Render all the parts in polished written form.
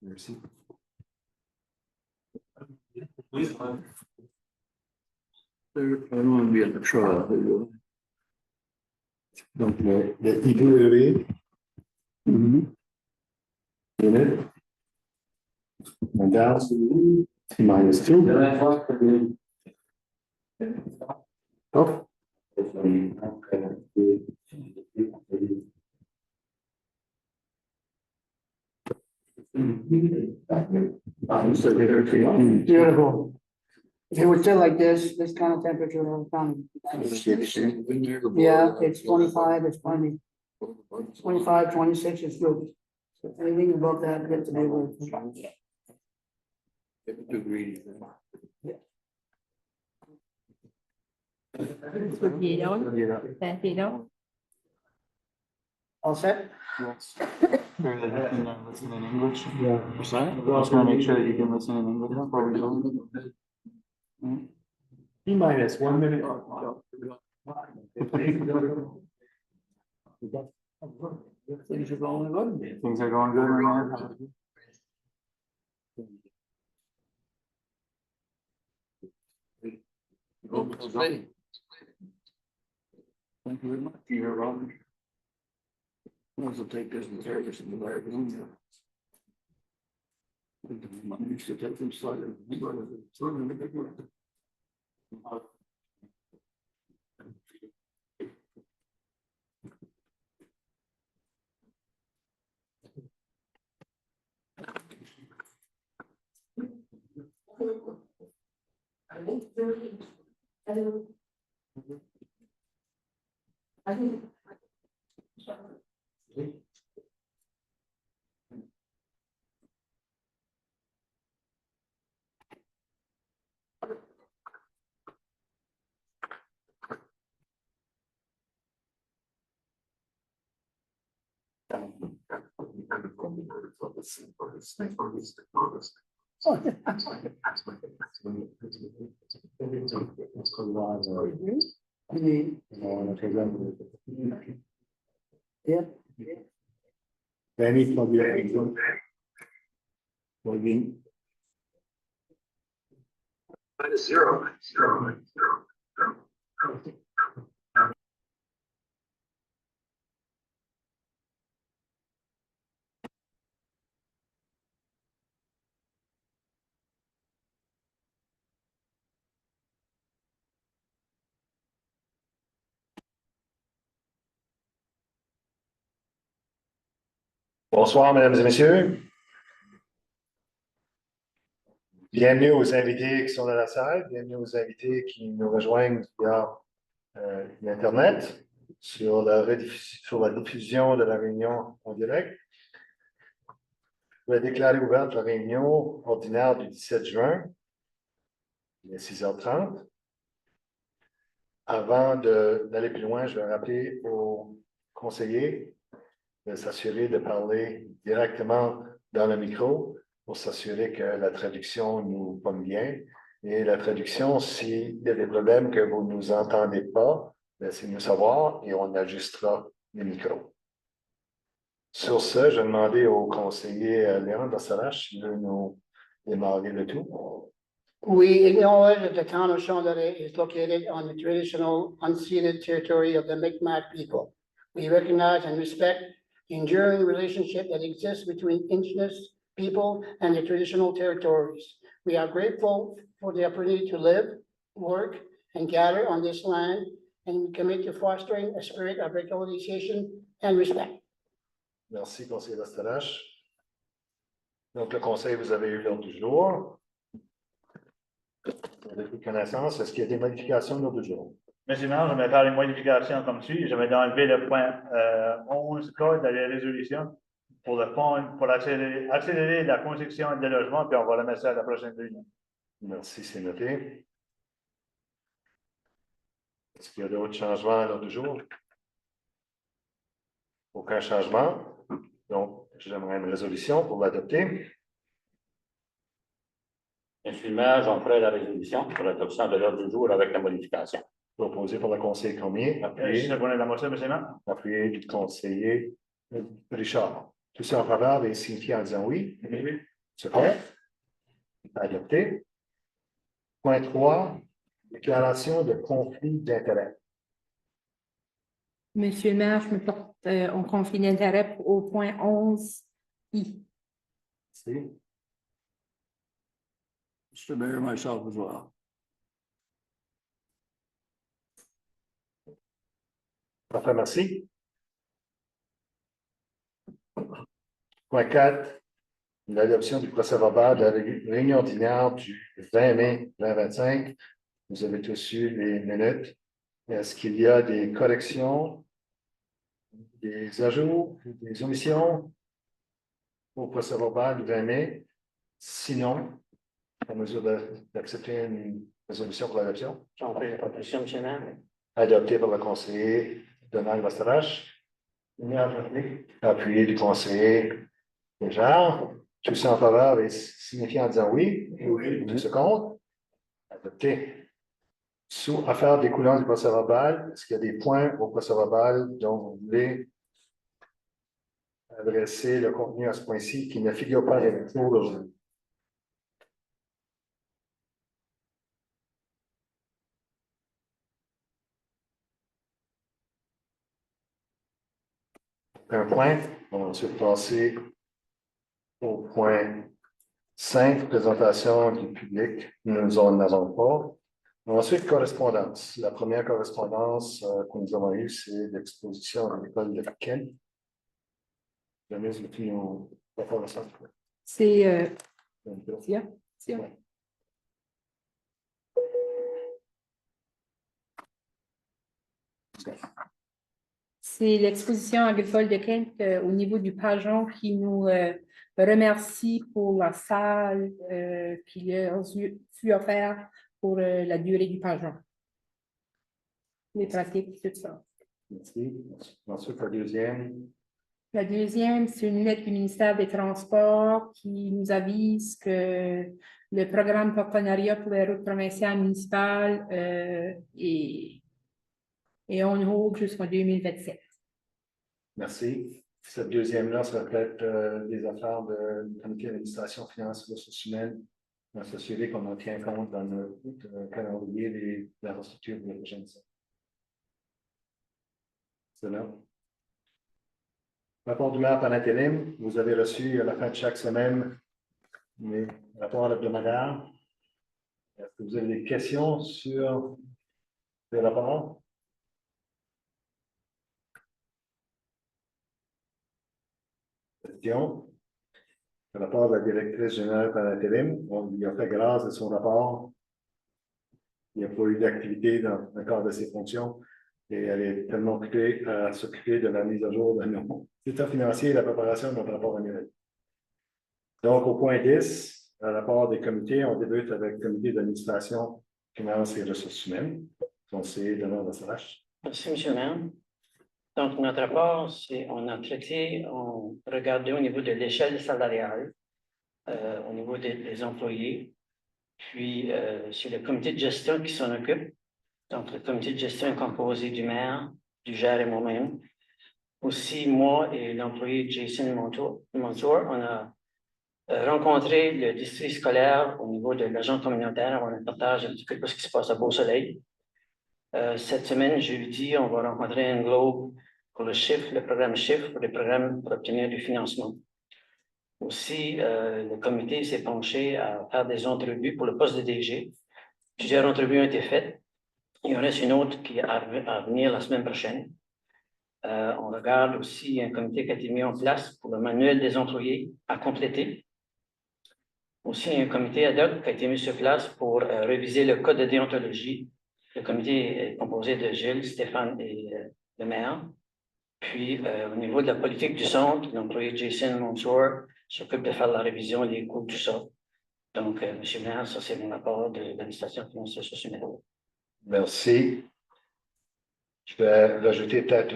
Merci. I don't want to be at the trial. Donc, le niveau élevé. Unit. And down to -2. Oh. Beautiful. If it was still like this kind of temperature all the time. Yeah, it's 25, it's plenty. 25, 26 is good. Anything above that, get to be able to. Gì đâu, tên gì đâu. All set? Yes. Sure that you can listen in English. Yeah. Just want to make sure that you can listen in English before we go. T-minus 1 minute. Things are going good. Things are going good, man. Thank you very much. You're welcome. Also take this and carry this in the back room. I used to take them slightly. Yeah. Any plug-in. Plug-in. -0. Bonsoir, mesdames et messieurs. Bienvenue aux invités qui sont dans la salle, bienvenue aux invités qui nous rejoignent via l'Internet sur la diffusion de la réunion en direct. Je vais déclarer ouverte la réunion ordinaire du 17 juin, il est 6h30. Avant d'aller plus loin, je vais rappeler aux conseillers de s'assurer de parler directement dans le micro pour s'assurer que la traduction nous pomme bien. Et la traduction, s'il y a des problèmes que vous ne nous entendez pas, laissez-nous savoir et on ajustera les micros. Sur ce, je vais demander au conseiller Léon Dossalache s'il veut nous démarrer le tout. We acknowledge that the town of Chandere is located on the traditional unceded territory of the Mi'kmaq people. We recognize and respect the enduring relationship that exists between indigenous people and the traditional territories. We are grateful for the opportunity to live, work, and gather on this land, and we commit to fostering a spirit of reconciliation and respect. Merci, conseiller Dossalache. Donc, le conseil, vous avez eu l'ordre du jour. Vous avez pris connaissance. Est-ce qu'il y a des modifications de l'ordre du jour? Monsieur le maire, je vais faire les modifications comme suit. Je vais enlever le point 11 code de la résolution pour le fond, pour accélérer la construction des logements, puis on va le mettre ça à la prochaine réunion. Merci, c'est noté. Est-ce qu'il y a d'autres changements à l'ordre du jour? Aucun changement. Donc, j'aimerais une résolution pour l'adopter. Monsieur le maire, j'en ferai la résolution pour l'adoption de l'ordre du jour avec la modification. Proposé par le conseiller Cormier, Je connais la motion, monsieur le maire. appuyé du conseiller Richard. Tous ceux en faveur, veuillez signifier en disant oui. Oui. C'est fait. Adopté. Point 3, déclaration de conflit d'intérêt. Monsieur le maire, je me porte en conflit d'intérêt au point 11I. Merci. Mr. Mayor, myself as well. Parfait, merci. Point 4, l'adoption du procès-verbal de la réunion ordinaire du 20 mai 2025. Vous avez tous eu les minutes. Est-ce qu'il y a des corrections, des ajouts, des omissions au procès-verbal du 20 mai? Sinon, en mesure d'accepter une résolution pour l'adoption? J'en fais la proposition, M. le maire. Adopté par le conseiller Donald Bastarache. Appuyé du conseiller Béjar. Tous ceux en faveur et signifier en disant oui. Oui. Tous ceux contre. Adopté. Sous affaire découlant du procès-verbal, est-ce qu'il y a des points au procès-verbal dont vous voulez adresser le contenu à ce point-ci qui ne figure pas dans les cours d'aujourd'hui? Un point. On va ensuite passer au point 5, présentation du public. Nous en avons pas. Ensuite, correspondance. La première correspondance que nous avons eue, c'est l'exposition à l'école de Kent. Denise, veux-tu nous faire ça? C'est Sia. C'est l'exposition agricole de Kent au niveau du Pajon qui nous remercie pour la salle qui leur fut offerte pour la durée du Pajon. Les pratiques, tout ça. Merci. Ensuite, la deuxième. La deuxième, c'est une lettre du ministère des Transports qui nous avise que le programme partenariat pour les routes provinciales municipales est en hold jusqu'en 2027. Merci. Cette deuxième-là, ça reflète des affaires du comité d'administration finances et ressources humaines. On va s'assurer qu'on en tient compte dans notre calendrier de l'infrastructure de la prochaine semaine. C'est là. Rapport du maire par intérim, vous avez reçu à la fin de chaque semaine les rapports hebdomadaires. Est-ce que vous avez des questions sur les rapports? Question. Le rapport de la directrice générale par intérim, on lui a fait grâce de son rapport. Il n'y a pas eu d'activité dans le cadre de ses fonctions et elle est tellement occupée à s'occuper de la mise à jour de nos états financiers et la préparation de notre rapport annuel. Donc, au point 10, le rapport des comités, on débute avec le comité d'administration, finances et ressources humaines. Conseiller Donald Bastarache. Merci, M. le maire. Donc, notre rapport, c'est on a traité, on regardait au niveau de l'échelle salariale, au niveau des employés, puis c'est le comité de gestion qui s'en occupe. Donc, le comité de gestion est composé du maire, du gère et moi-même. Aussi, moi et l'employé Jason Montour, on a rencontré le district scolaire au niveau de l'agent communautaire. On a partagé un petit peu ce qui se passe à Beau-Soleil. Cette semaine, jeudi, on va rencontrer un globe pour le programme chiffre, pour les programmes pour obtenir du financement. Aussi, le comité s'est penché à faire des entrevues pour le poste de DG. Plusieurs entrevues ont été faites. Il y en reste une autre qui est à venir la semaine prochaine. On regarde aussi un comité qui a été mis en place pour le manuel des employés à compléter. Aussi, un comité ad hoc qui a été mis sur place pour réviser le code de déontologie. Le comité est composé de Gilles, Stéphane et le maire. Puis, au niveau de la politique du centre, l'employé Jason Montour s'occupe de faire la révision des coûts, tout ça. Donc, M. le maire, ça, c'est mon rapport de l'administration financière sociale. Merci. Je vais rajouter peut-être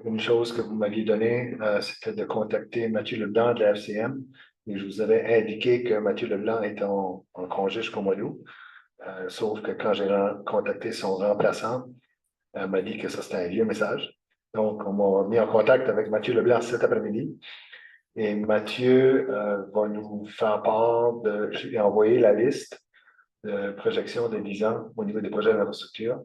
une chose que vous m'aviez donnée, c'était de contacter Mathieu Leblanc de la FCM. Et je vous avais indiqué que Mathieu Leblanc est en congé jusqu'au mois d'août. Sauf que quand j'ai contacté son remplaçant, elle m'a dit que ça c'était un vieux message. Donc, on m'a mis en contact avec Mathieu Leblanc cet après-midi. Et Mathieu va nous faire part de, j'ai envoyé la liste de projection de 10 ans au niveau des projets d'infrastructure.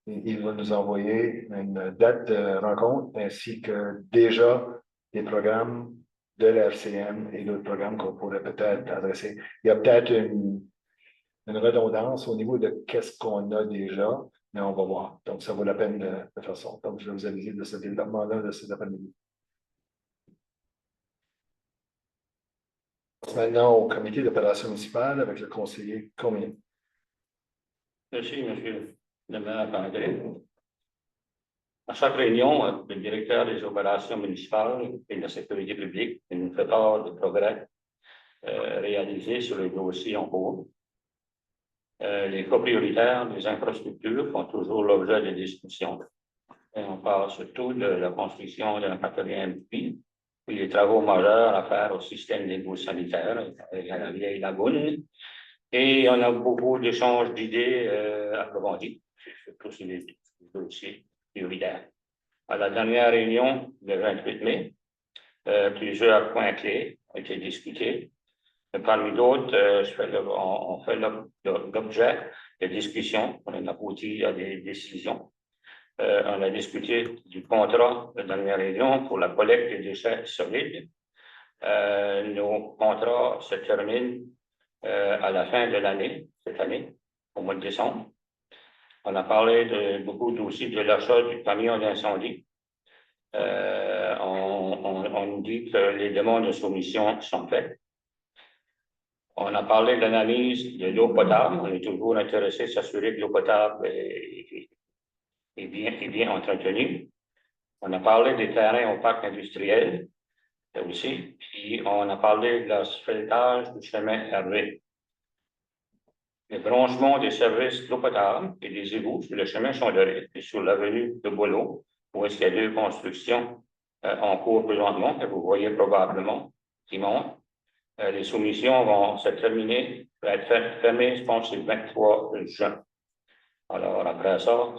Et il va nous envoyer une date de rencontre ainsi que déjà des programmes de la FCM et d'autres programmes qu'on pourrait peut-être adresser. Il y a peut-être une redondance au niveau de qu'est-ce qu'on a déjà, mais on va voir. Donc, ça vaut la peine de faire ça. Donc, je vais vous aviser de ce développement-là de cet après-midi. Maintenant, au comité d'opération municipale avec le conseiller Cormier. Merci, monsieur le maire André. À chaque réunion, le directeur des opérations municipales et de la sécurité publique nous fait part du progrès réalisé sur les dossiers en cours. Les cas prioritaires des infrastructures font toujours l'objet de discussions. Et on parle surtout de la construction d'un 4e puits, puis les travaux majeurs à faire au système d'égouts sanitaires à la vieille lagune. Et on a beaucoup d'échanges d'idées approfondies, surtout sur les dossiers prioritaires. À la dernière réunion, le 28 mai, plusieurs points clés ont été discutés. Parmi d'autres, on fait l'objet de discussions, on a abouti à des décisions. On a discuté du contrat de dernière réunion pour la collecte des déchets solides. Nos contrats se terminent à la fin de l'année, cette année, au mois de décembre. On a parlé beaucoup aussi de l'achat du camion d'incendie. On dit que les demandes de soumission sont faites. On a parlé de l'analyse de l'eau potable. On est toujours intéressé à s'assurer que l'eau potable est bien entretenue. On a parlé des terrains au parc industriel aussi. Puis on a parlé de l'asphaltage du chemin Hervé. Le branchement des services d'eau potable et des égouts sur le chemin Chondoré et sur l'avenue de Boileau, où est-ce qu'il y a 2 constructions en cours présentement, que vous voyez probablement, qui montent. Les soumissions vont se terminer, être fermées, je pense, le 23 juin. Alors, après ça,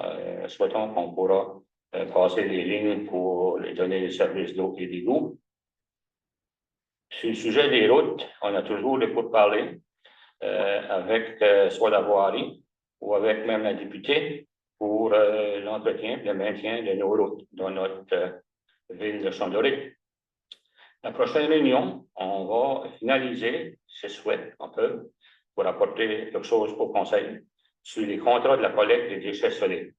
souhaitons qu'on pourra passer les lignes pour les donner les services d'eau et d'égout. Sur le sujet des routes, on a toujours les pourparlers avec soit la voirie ou avec même la députée pour l'entretien, le maintien de nos routes dans notre ville de Chondoré. La prochaine réunion, on va finaliser ce souhait un peu pour apporter quelque chose au Conseil sur les contrats de la collecte des déchets solides.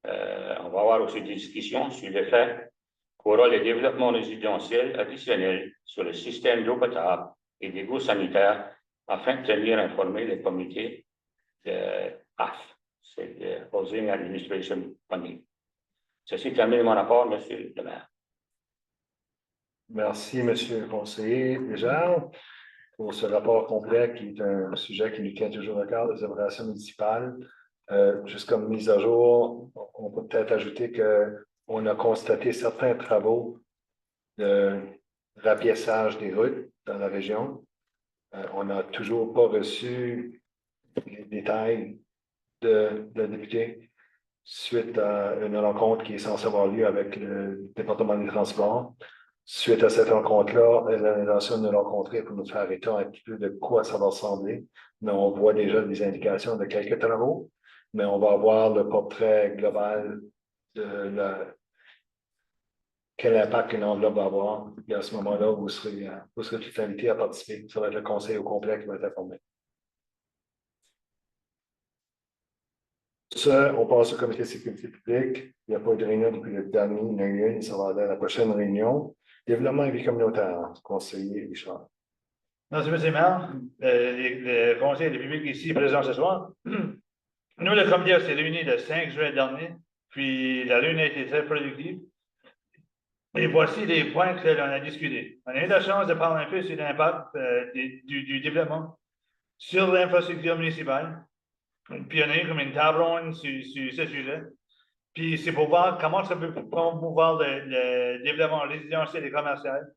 On va avoir aussi des discussions sur le fait qu'il y aura le développement résidentiel additionnel sur le système d'eau potable et d'égouts sanitaires afin de tenir informé le comité de HAF, c'est le Housing Administration Funding. Ceci termine mon rapport, monsieur le maire. Merci, monsieur le conseiller Léger, pour ce rapport complet qui est un sujet qui nous tient toujours à cœur, les opérations municipales. Juste comme mise à jour, on peut peut-être ajouter qu'on a constaté certains travaux de rapiessage des routes dans la région. On n'a toujours pas reçu les détails de la députée suite à une rencontre qui est censée avoir lieu avec le département des transports. Suite à cette rencontre-là, elle a l'intention de nous rencontrer pour nous faire état un petit peu de quoi ça va ressembler. Mais on voit déjà des indications de quelques travaux, mais on va avoir le portrait global de quel impact une enveloppe va avoir. Et à ce moment-là, vous serez tous invités à participer. Ça va être le conseil au complet qui va être informé. On passe au comité de sécurité publique. Il n'y a pas eu de réunion depuis le dernier réunion. Ça va aller à la prochaine réunion. Développement et vie communautaire, conseiller Richard. Merci, monsieur le maire. Le conseil de public ici présent ce soir. Nous, le comité s'est réuni le 5 juin dernier, puis la réunion a été très productive. Et voici les points que l'on a discutés. On a eu la chance de parler un peu sur l'impact du développement sur l'infrastructure municipale. Puis on a eu comme une table ronde sur ce sujet. Puis c'est pour voir comment ça peut promouvoir le développement résidentiel et commercial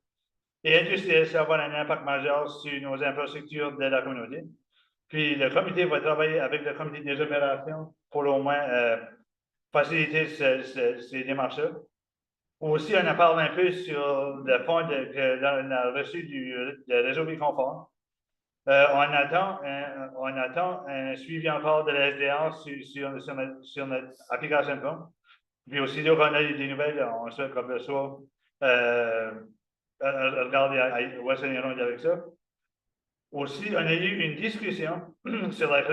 et industriel, ça va avoir un impact majeur sur nos infrastructures de la communauté. Puis le comité va travailler avec le comité des opérations pour au moins faciliter ces démarches-là. Aussi, on en parle un peu sur le fonds que l'on a reçu du réseau Biconfort. On attend un suivi encore de la SDA sur notre application de fonds. Puis aussitôt qu'on a des nouvelles, on souhaite qu'on peut soit regarder où est-ce qu'on est rendu avec ça. Aussi, on a eu une discussion sur la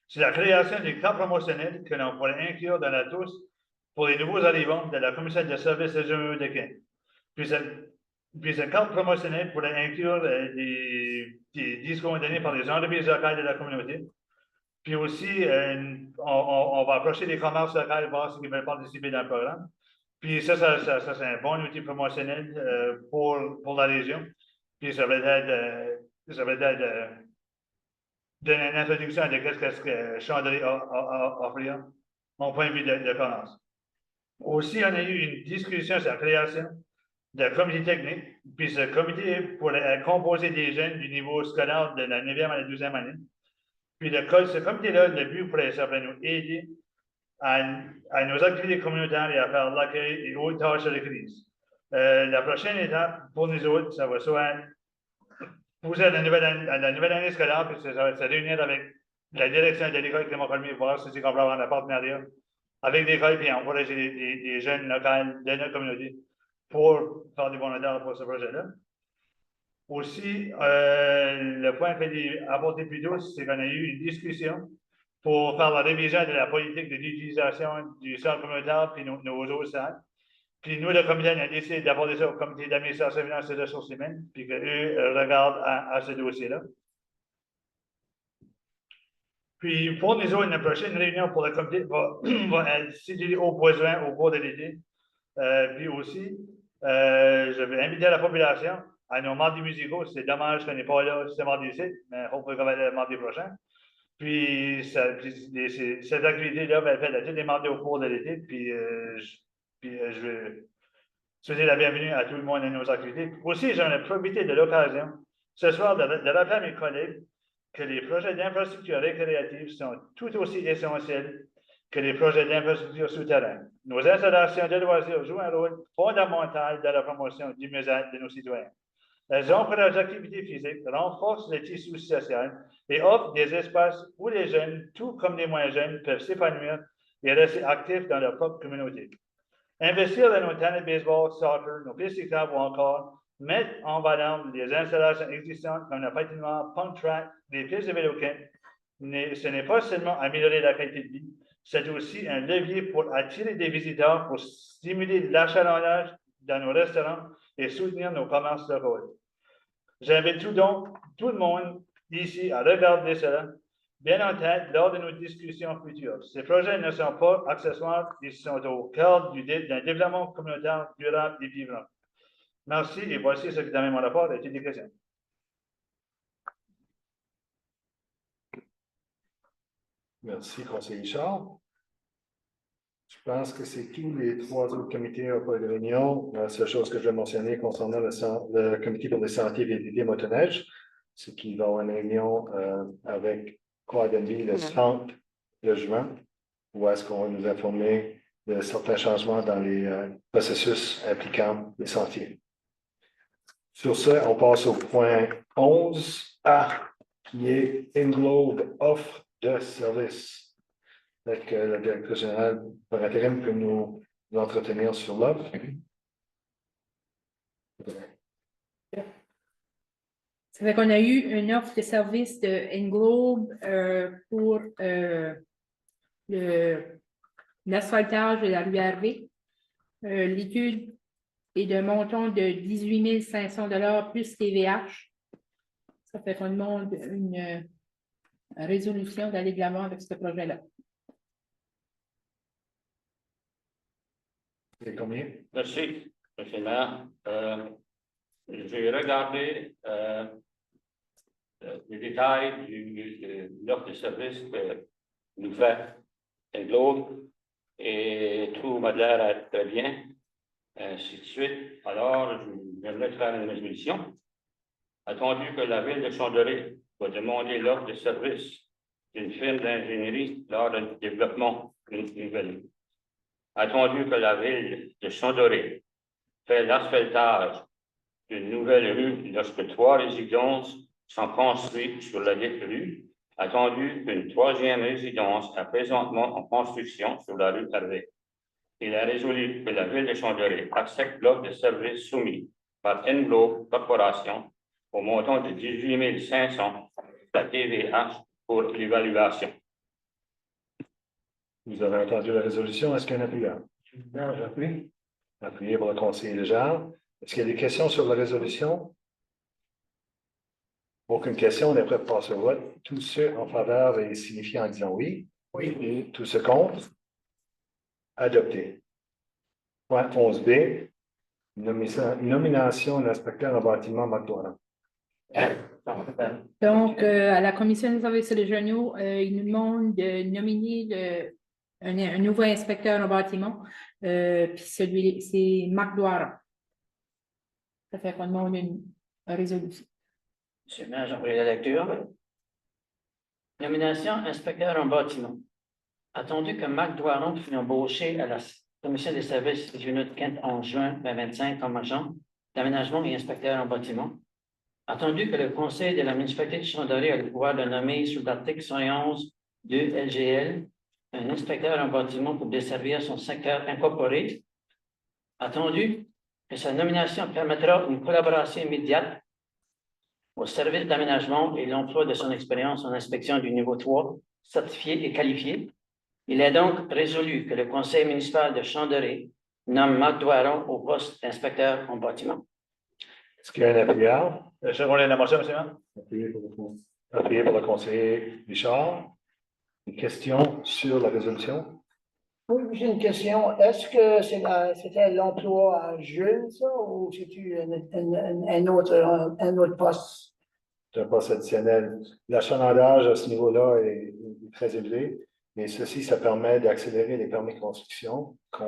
sur la création du cadre promotionnel que l'on pourrait inclure dans la tous pour les nouveaux arrivants de la commission de services régionaux de Québec. Puis ce cadre promotionnel pourrait inclure des discours donnés par les entreprises locales de la communauté. Puis aussi, on va approcher les commerces locaux, voir s'ils veulent participer dans le programme. Puis ça c'est un bon outil promotionnel pour la région. Puis ça va être donner une introduction de ce que Chandelier offrir, mon point de vue de commerce. Aussi, on a eu une discussion sur la création d'un comité technique, puis ce comité pourrait être composé des jeunes du niveau scolaire de la 9e à la 12e année. Puis ce comité-là, le but pourrait être de nous aider à nos activités communautaires et à faire l'accueil et autres tâches de crise. La prochaine étape pour nous autres, ça va soit pousser à la nouvelle année scolaire, puis ça va se réunir avec la direction de l'école Clément Colmier, voir si c'est qu'on peut avoir un partenariat avec l'école, puis encourager des jeunes locaux de notre communauté pour faire du volontaire pour ce projet-là. Aussi, le point que j'ai apporté plus tôt, c'est qu'on a eu une discussion pour faire la révision de la politique de l'utilisation du centre communautaire puis nos autres centres. Puis nous, le comité, on a décidé d'aborder ça au comité d'administration des finances et ressources humaines, puis qu'eux regardent à ce dossier-là. Puis pour nous autres, une prochaine réunion pour le comité va être située au besoin au cours de l'été. Puis aussi, je vais inviter la population à nos mardis musicaux. C'est dommage qu'on n'est pas là ce mardi-ci, mais on peut quand même le mardi prochain. Puis cette activité-là va être faite à tous les mardis au cours de l'été. Puis je vais souhaiter la bienvenue à tout le monde à nos activités. Aussi, j'en ai profité de l'occasion ce soir de rappeler à mes collègues que les projets d'infrastructure récréative sont tout aussi essentiels que les projets d'infrastructure souterrains. Nos installations de loisirs jouent un rôle fondamental dans la promotion du mieux-être de nos citoyens. Elles encouragent l'activité physique, renforcent le tissu social et offrent des espaces où les jeunes, tout comme les moins jeunes, peuvent s'épanouir et rester actifs dans leur propre communauté. Investir dans nos terrains de baseball, soccer, nos pistes cyclables ou encore mettre en valeur les installations existantes comme le patinoire, pump track, les pistes de vélo camp, ce n'est pas seulement améliorer la qualité de vie, c'est aussi un levier pour attirer des visiteurs, pour stimuler l'achalandage dans nos restaurants et soutenir nos commerces locaux. J'invite tout le monde ici à regarder cela bien en tête lors de nos discussions futures. Ces projets ne sont pas accessoires, ils sont au cœur d'un développement communautaire durable et vivant. Merci et voici ce qui est dans mon rapport. Est-il des questions? Merci, conseiller Charles. Je pense que c'est tous les 3 autres comités n'ont pas de réunion. La seule chose que je vais mentionner concernant le comité pour les sentiers et motoneige, c'est qu'il va y avoir une réunion avec Quadenby le 30 de juin, où est-ce qu'on va nous informer de certains changements dans les processus impliquant les sentiers. Sur ce, on passe au point 11A, qui est Englobe offre de service. Avec le directeur général par intérim peut nous entretenir sur l'offre. Ça fait qu'on a eu une offre de service de Englobe pour l'asphaltage de la rue Hervé. L'étude est d'un montant de 18 500 $ plus TVH. Ça fait qu'on demande une résolution d'aller de l'avant avec ce projet-là. C'est combien? Merci, M. le maire. J'ai regardé les détails de l'offre de service que nous fait Englobe et tout m'a l'air à être très bien. Ainsi de suite. Alors, je vais faire une résolution. Attendu que la ville de Chambéry va demander l'offre de service d'une firme d'ingénierie lors du développement d'une nouvelle Attendu que la ville de Chambéry fait l'asphaltage d'une nouvelle rue lorsque 3 résidences sont construites sur la dite rue, attendu qu'une 3e résidence est présentement en construction sur la rue Hervé. Il a résolu que la ville de Chambéry accepte l'offre de service soumis par Englo Corporation au montant de 18 500 la TVH pour l'évaluation. Vous avez entendu la résolution. Est-ce qu'il y a un appuyeur? Non, j'appuie. Appuyé pour le conseiller Léger. Est-ce qu'il y a des questions sur la résolution? Aucune question, on est prêt pour passer au vote. Tous ceux en faveur veuillez signifier en disant oui. Oui. Tous ceux contre? Adopté. Point 11B. Nomination d'inspecteur en bâtiment McDonald. Donc, à la Commission des services régionaux, ils nous demandent de nominer un nouveau inspecteur en bâtiment. Puis celui c'est Marc Douaran. Ça fait qu'on demande une résolution. Monsieur le maire, j'en prie la lecture. Nomination inspecteur en bâtiment. Attendu que Marc Douaron fut embauché à la Commission des services régionaux de Kent en juin 2025 comme agent d'aménagement et inspecteur en bâtiment. Attendu que le Conseil de la municipalité de Chambéry a le pouvoir de nommer sous l'article 111 de LGL un inspecteur en bâtiment pour desservir son secteur incorporé. Attendu que sa nomination permettra une collaboration immédiate au service d'aménagement et l'emploi de son expérience en inspection du niveau 3, certifié et qualifié. Il est donc résolu que le Conseil municipal de Chambéry nomme Marc Douaron au poste d'inspecteur en bâtiment. Est-ce qu'il y a un appuyeur? Je relève la motion, monsieur le maire. Appuyé pour le conseiller Richard. Une question sur la résolution? Oui, j'ai une question. Est-ce que c'était l'emploi à Jules, ça, ou c'est-tu un autre poste? C'est un poste additionnel. L'achalandage à ce niveau-là est très élevé, mais ceci, ça permet d'accélérer les permis de construction que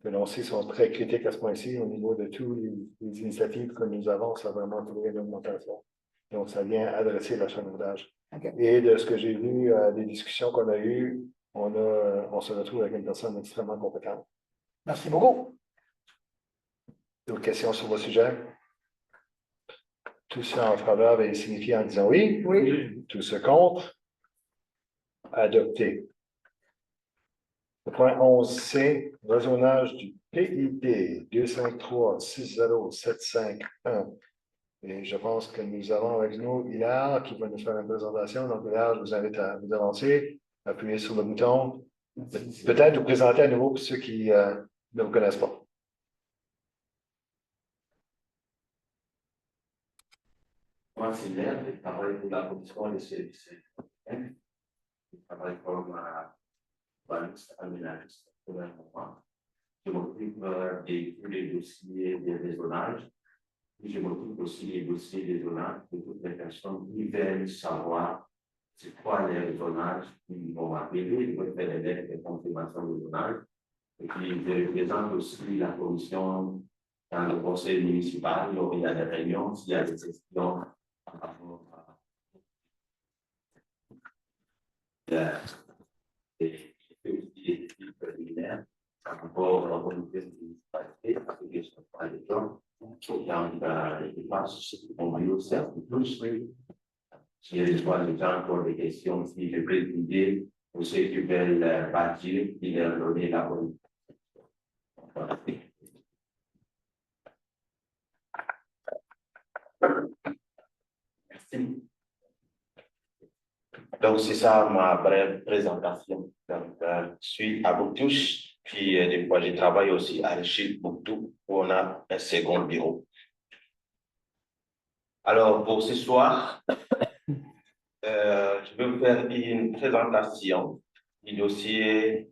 l'on sait sont très critiques à ce point-ci au niveau de toutes les initiatives que nous avons. Ça a vraiment trouvé une augmentation. Donc, ça vient adresser l'achalandage. Okay. Et de ce que j'ai vu, des discussions qu'on a eues, on se retrouve avec une personne extrêmement compétente. Merci beaucoup. D'autres questions sur le sujet? Tous ceux en faveur veuillez signifier en disant oui. Oui. Tous ceux contre? Adopté. Le point 11C, rezonage du PID 253-60751. Et je pense que nous avons avec nous Hilaire qui va nous faire une présentation. Donc, Hilaire, je vous invite à vous avancer, appuyer sur le bouton. Peut-être vous présenter à nouveau pour ceux qui ne vous connaissent pas. Moi, c'est Hilaire, je travaille pour la commission des services. Je travaille comme urbaniste, aménagiste pour un moment. Je m'occupe de tous les dossiers de raisonnage. Je m'occupe aussi des dossiers de zonage de toutes les personnes qui veulent savoir c'est quoi les zonages qu'ils vont appeler, ils vont faire des lettres de confirmation de zonage. Et puis, je représente aussi la commission dans le conseil municipal, il y a des réunions, s'il y a des questions par rapport à des études préliminaires, par rapport à la volonté de municipalité, parce que je ne sais pas les gens. Donc, je pense qu'on va y certes plus. Si je vois déjà encore des questions, si je peux l'idée, ou ceux qui veulent bâtir, qui leur donner la bonne. Voilà. Merci. Donc, c'est ça ma brève présentation. Donc, je suis à Bouctouche, puis des fois, je travaille aussi à Rachid Bouctou, où on a un second bureau. Alors, pour ce soir, je vais vous faire une présentation du dossier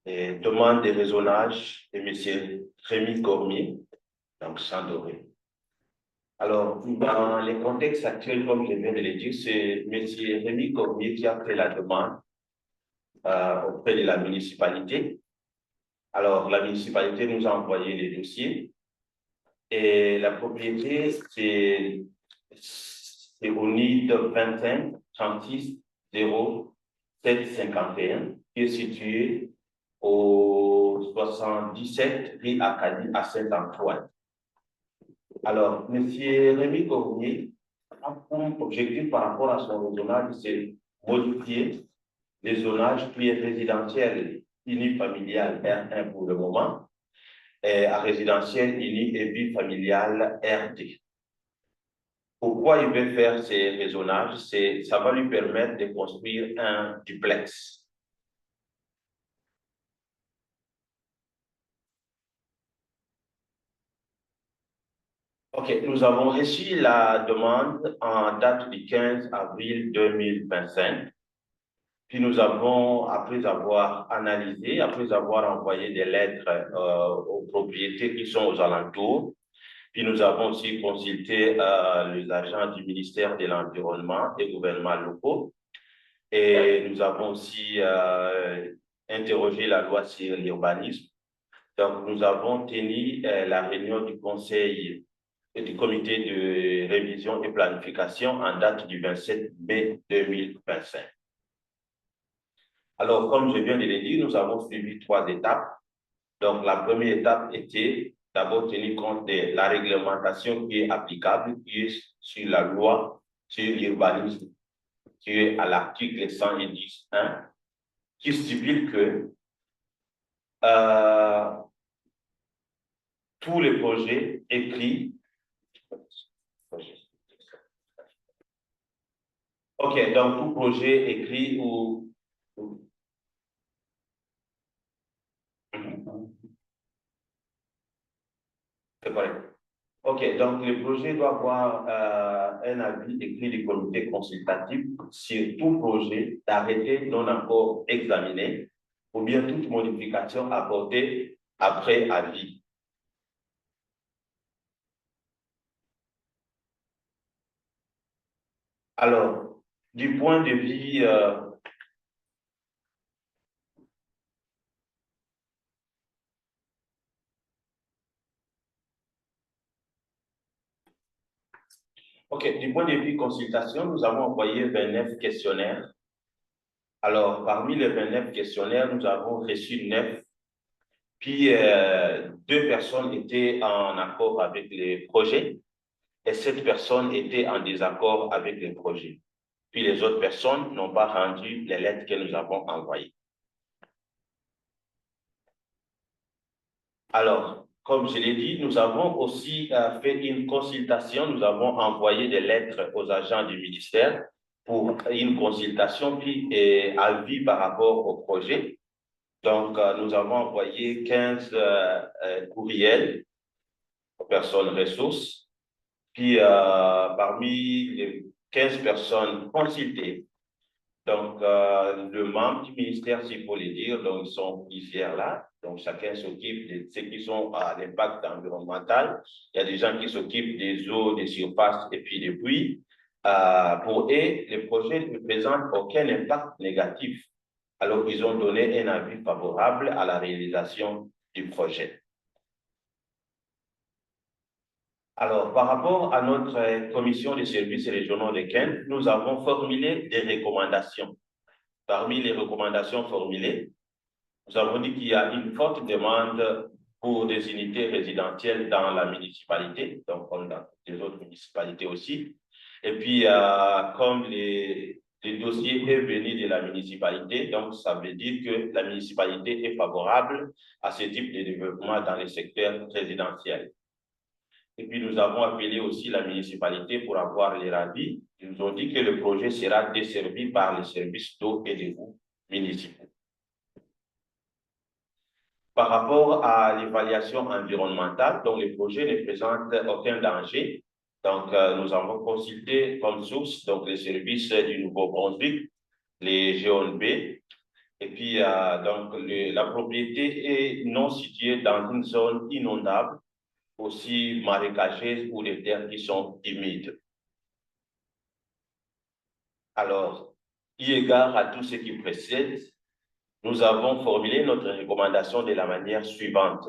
demande de raisonnage de M. Rémi Cormier, donc Chambéry. Alors, dans les contextes actuels, comme je viens de le dire, c'est M. Rémi Cormier qui a fait la demande auprès de la municipalité. Alors, la municipalité nous a envoyé les dossiers et la propriété, c'est au NID 25 36 07 51 qui est situé au 77 rue Acadie à Saint-Antoine. Alors, M. Rémi Cormier a pour objectif par rapport à son zonage, c'est modifier les zonages qui est résidentiel unifamilial R1 pour le moment et à résidentiel uni et bifamilial RD. Pourquoi il veut faire ces raisonnages? Ça va lui permettre de construire un duplex. OK, nous avons reçu la demande en date du 15 avril 2025. Puis nous avons, après avoir analysé, après avoir envoyé des lettres aux propriétés qui sont aux alentours, puis nous avons aussi consulté les agents du ministère de l'Environnement et gouvernements locaux. Et nous avons aussi interrogé la loi sur l'urbanisme. Donc, nous avons tenu la réunion du conseil et du comité de révision et planification en date du 27 mai 2025. Alors, comme je viens de le dire, nous avons suivi 3 étapes. Donc, la première étape était d'abord tenir compte de la réglementation qui est applicable, qui est sur la loi sur l'urbanisme, qui est à l'article 110.1, qui stipule que tous les projets écrits. OK, donc tout projet écrit ou. C'est correct. OK, donc le projet doit avoir un avis écrit du comité consultatif sur tout projet d'arrêté non encore examiné ou bien toute modification apportée après avis. Alors, du point de vue OK, du point de vue consultation, nous avons envoyé 29 questionnaires. Alors, parmi les 29 questionnaires, nous avons reçu 9. Puis, 2 personnes étaient en accord avec les projets et 7 personnes étaient en désaccord avec les projets. Puis, les autres personnes n'ont pas rendu les lettres que nous avons envoyées. Alors, comme je l'ai dit, nous avons aussi fait une consultation. Nous avons envoyé des lettres aux agents du ministère pour une consultation puis avis par rapport au projet. Donc, nous avons envoyé 15 courriels aux personnes ressources. Puis, parmi les 15 personnes consultées, donc, le membre du ministère, s'il faut le dire, donc ils sont plusieurs là. Donc, chacun s'occupe de ceux qui sont à l'impact environnemental. Il y a des gens qui s'occupent des eaux, des surfaces et puis des puits. Pour eux, le projet ne présente aucun impact négatif. Alors, ils ont donné un avis favorable à la réalisation du projet. Alors, par rapport à notre commission des services régionaux de Kent, nous avons formulé des recommandations. Parmi les recommandations formulées, nous avons dit qu'il y a une forte demande pour des unités résidentielles dans la municipalité, donc comme dans les autres municipalités aussi. Et puis, comme les dossiers est venu de la municipalité, donc ça veut dire que la municipalité est favorable à ce type de développement dans les secteurs résidentiels. Et puis, nous avons appelé aussi la municipalité pour avoir les avis. Ils nous ont dit que le projet sera desservi par les services d'eau et d'égouts municipaux. Par rapport à l'évaluation environnementale, donc le projet ne présente aucun danger. Donc, nous avons consulté comme source donc, les services du Nouveau-Brunswick, les GONB. Et puis, donc, la propriété est non située dans une zone inondable, aussi marécageuse ou des terres qui sont humides. Alors, eu égard à tout ce qui précède, nous avons formulé notre recommandation de la manière suivante.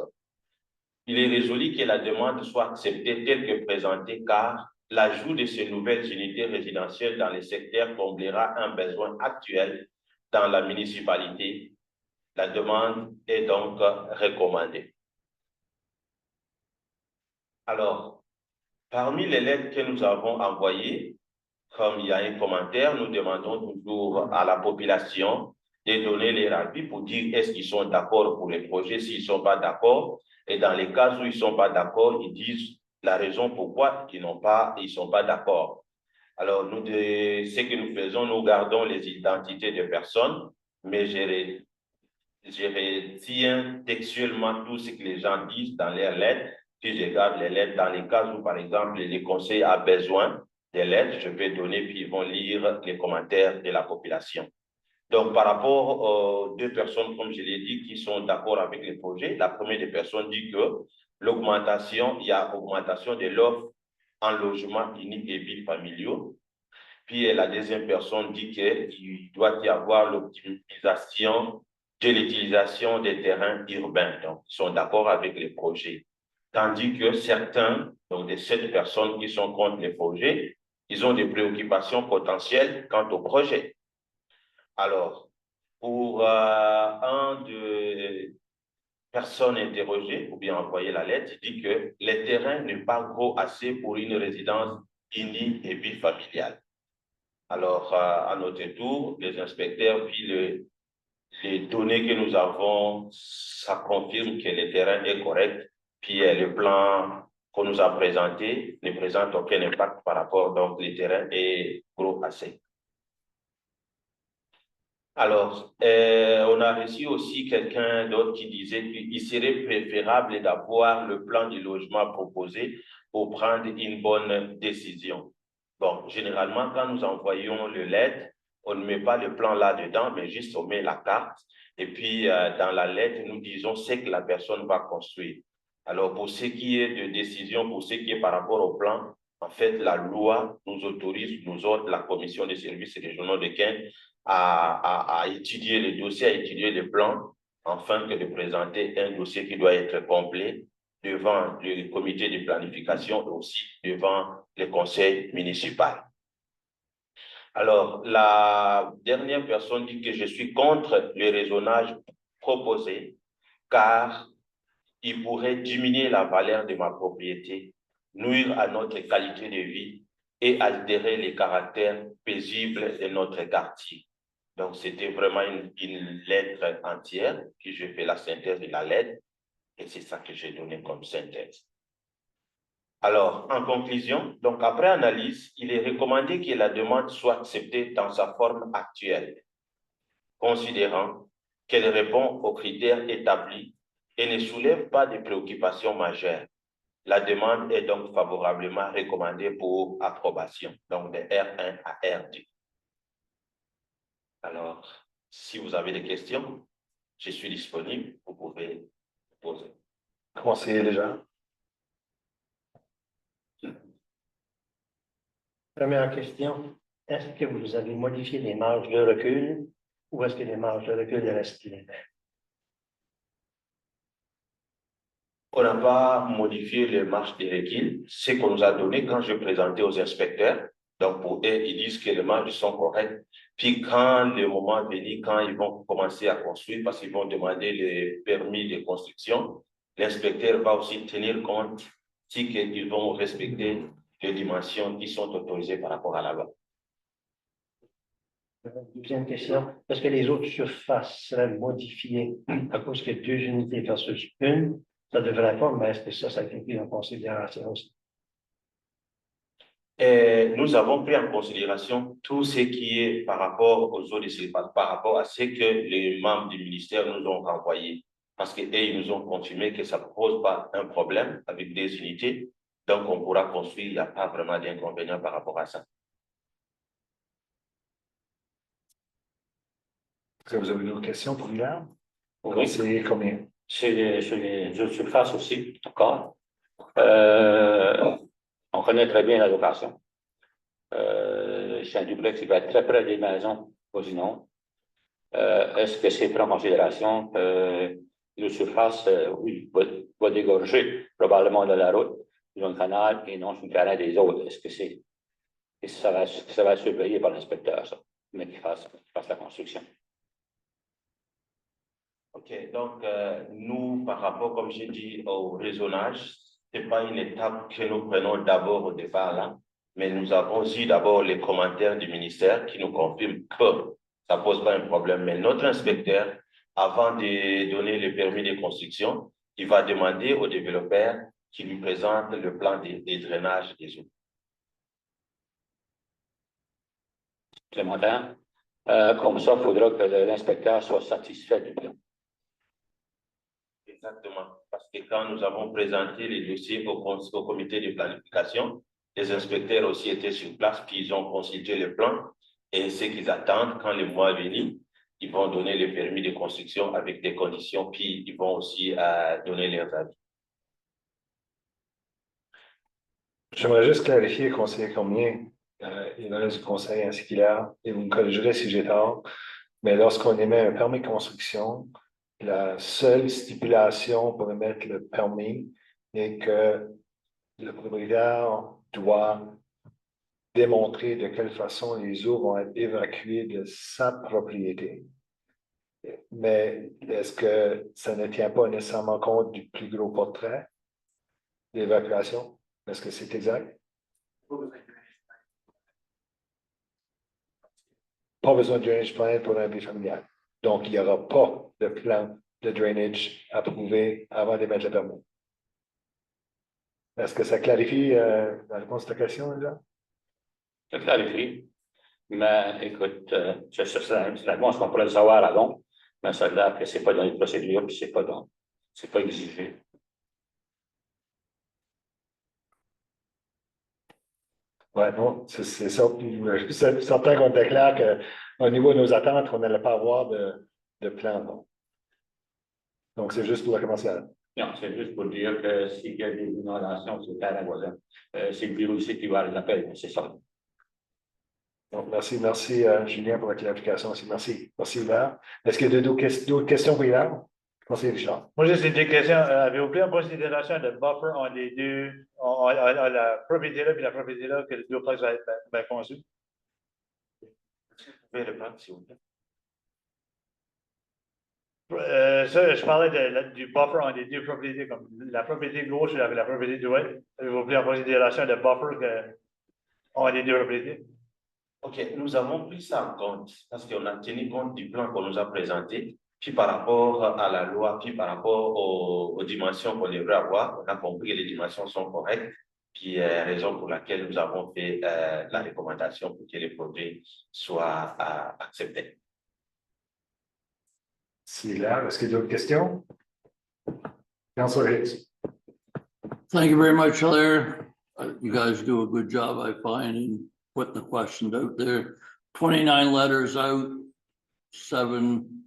Il est résolu que la demande soit acceptée telle que présentée car l'ajout de ces nouvelles unités résidentielles dans les secteurs comblera un besoin actuel dans la municipalité. La demande est donc recommandée. Alors, parmi les lettres que nous avons envoyées, comme il y a un commentaire, nous demandons toujours à la population de donner leur avis pour dire est-ce qu'ils sont d'accord pour les projets, s'ils ne sont pas d'accord. Et dans les cas où ils ne sont pas d'accord, ils disent la raison pourquoi ils ne sont pas d'accord. Alors, nous, ce que nous faisons, nous gardons les identités des personnes, mais je retiens textuellement tout ce que les gens disent dans leurs lettres, puis je garde les lettres dans les cas où, par exemple, les conseils ont besoin des lettres, je vais donner, puis ils vont lire les commentaires de la population. Donc, par rapport aux deux personnes, comme je l'ai dit, qui sont d'accord avec le projet, la première des personnes dit que il y a augmentation de l'offre en logement unique et villes familiaux. Puis la deuxième personne dit qu'il doit y avoir l'optimisation de l'utilisation des terrains urbains. Donc, ils sont d'accord avec les projets. Tandis que certains, donc des 7 personnes qui sont contre les projets, ils ont des préoccupations potentielles quant au projet. Alors, pour un de personnes interrogées ou bien envoyé la lettre, il dit que les terrains n'est pas gros assez pour une résidence unie et bifamiliale. Alors, à notre tour, les inspecteurs, puis les données que nous avons, ça confirme que le terrain est correct. Puis le plan qu'on nous a présenté ne présente aucun impact par rapport, donc le terrain est gros assez. Alors, on a reçu aussi quelqu'un d'autre qui disait qu'il serait préférable d'avoir le plan du logement proposé pour prendre une bonne décision. Bon, généralement, quand nous envoyons le lettre, on ne met pas le plan là-dedans, mais juste on met la carte. Et puis, dans la lettre, nous disons ce que la personne va construire. Alors, pour ce qui est de décision, pour ce qui est par rapport au plan, en fait, la loi nous autorise, nous autres, la commission des services régionaux de Kent, à étudier les dossiers, à étudier les plans, afin que de présenter un dossier qui doit être complet devant le comité de planification et aussi devant le conseil municipal. Alors, la dernière personne dit que je suis contre le raisonnage proposé, car il pourrait diminuer la valeur de ma propriété, nuire à notre qualité de vie et altérer les caractères paisibles de notre quartier. Donc, c'était vraiment une lettre entière, puis je fais la synthèse de la lettre, et c'est ça que j'ai donné comme synthèse. Alors, en conclusion, donc après analyse, il est recommandé que la demande soit acceptée dans sa forme actuelle, considérant qu'elle répond aux critères établis et ne soulève pas de préoccupations majeures. La demande est donc favorablement recommandée pour approbation, donc de R1 à R2. Alors, si vous avez des questions, je suis disponible, vous pouvez poser. Conseiller déjà. Première question, est-ce que vous avez modifié les marges de recul ou est-ce que les marges de recul restent les mêmes? On n'a pas modifié les marges de recul, ce qu'on nous a donné quand je présentais aux inspecteurs. Donc, pour eux, ils disent que les marges sont correctes. Puis, quand le moment venu, quand ils vont commencer à construire, parce qu'ils vont demander les permis de construction, l'inspecteur va aussi tenir compte si qu'ils vont respecter les dimensions qui sont autorisées par rapport à la loi. Deuxième question, est-ce que les autres surfaces seraient modifiées à cause que 2 unités versus une? Ça devrait pas, mais est-ce que ça a été pris en considération aussi? Et nous avons pris en considération tout ce qui est par rapport aux autres surfaces, par rapport à ce que les membres du ministère nous ont envoyé. Parce qu'ils nous ont confirmé que ça ne pose pas un problème avec des unités. Donc, on pourra construire, il n'y a pas vraiment d'inconvénient par rapport à ça. Est-ce que vous avez une autre question pour Guillaume? Oui. C'est combien? Sur les autres surfaces aussi, d'accord. On connaît très bien la location. C'est un duplex qui va être très près des maisons voisines. Est-ce que c'est pris en considération que le surface, oui, va dégorger probablement de la route, sur un canal et non sur le terrain des autres? Est-ce que ça va être surveillé par l'inspecteur, ça, mais qui fasse la construction? Ok, donc nous, par rapport, comme j'ai dit, au raisonnage, ce n'est pas une étape que nous prenons d'abord au départ là, mais nous avons eu d'abord les commentaires du ministère qui nous confirment que ça ne pose pas un problème. Mais notre inspecteur, avant de donner le permis de construction, il va demander au développeur qui lui présente le plan des drainages des eaux. Supplémentaire. Comme ça, il faudra que l'inspecteur soit satisfait du plan. Exactement. Parce que quand nous avons présenté les dossiers au comité de planification, les inspecteurs aussi étaient sur place, puis ils ont constitué le plan. Et ce qu'ils attendent, quand le mois venu, ils vont donner le permis de construction avec des conditions, puis ils vont aussi donner leurs avis. J'aimerais juste clarifier, conseiller combien il reste du conseil ainsi qu'il a, et vous me corrigerez si j'ai tort, mais lorsqu'on émet un permis de construction, la seule stipulation pour émettre le permis est que le propriétaire doit démontrer de quelle façon les eaux vont être évacuées de sa propriété. Mais est-ce que ça ne tient pas nécessairement compte du plus gros portrait d'évacuation? Est-ce que c'est exact? Pas besoin de drainage plan pour un bifamilial. Donc, il n'y aura pas de plan de drainage approuvé avant d'émettre le permis. Est-ce que ça clarifie la réponse à ta question, Jean? Ça clarifie. Mais écoute, c'est la réponse qu'on pourrait le savoir avant, mais ça a l'air que ce n'est pas dans les procédures, puis c'est pas exigé. Oui, non, c'est ça. C'est certain qu'on était clair qu'au niveau de nos attentes, on n'allait pas avoir de plan. Non. Donc, c'est juste pour le commercial. Non, c'est juste pour dire que s'il y a des inondations sur le terrain voisin, c'est le bureau ici qui va les appeler, c'est ça. Donc, merci, Julien, pour la clarification aussi. Merci. Merci, Hubert. Est-ce qu'il y a d'autres questions pour Hubert? Conseiller Richard. Moi, j'ai des questions. Avez-vous pris en considération le buffer entre les deux, la propriété là et la propriété là, que le duplex va être bien conçu? Vous pouvez répondre, s'il vous plaît. Ça, je parlais du buffer entre les deux propriétés, comme la propriété gauche et la propriété droite. Avez-vous pris en considération le buffer entre les deux propriétés? OK, nous avons pris ça en compte parce qu'on a tenu compte du plan qu'on nous a présenté, puis par rapport à la loi, puis par rapport aux dimensions qu'on devrait avoir, on a compris que les dimensions sont correctes, puis raison pour laquelle nous avons fait la recommandation pour que les projets soient acceptés. C'est là. Est-ce qu'il y a d'autres questions? Councilor Hicks. Thank you very much, Hilaire. You guys do a good job, I find, in putting the questions out there. 29 letters out, 7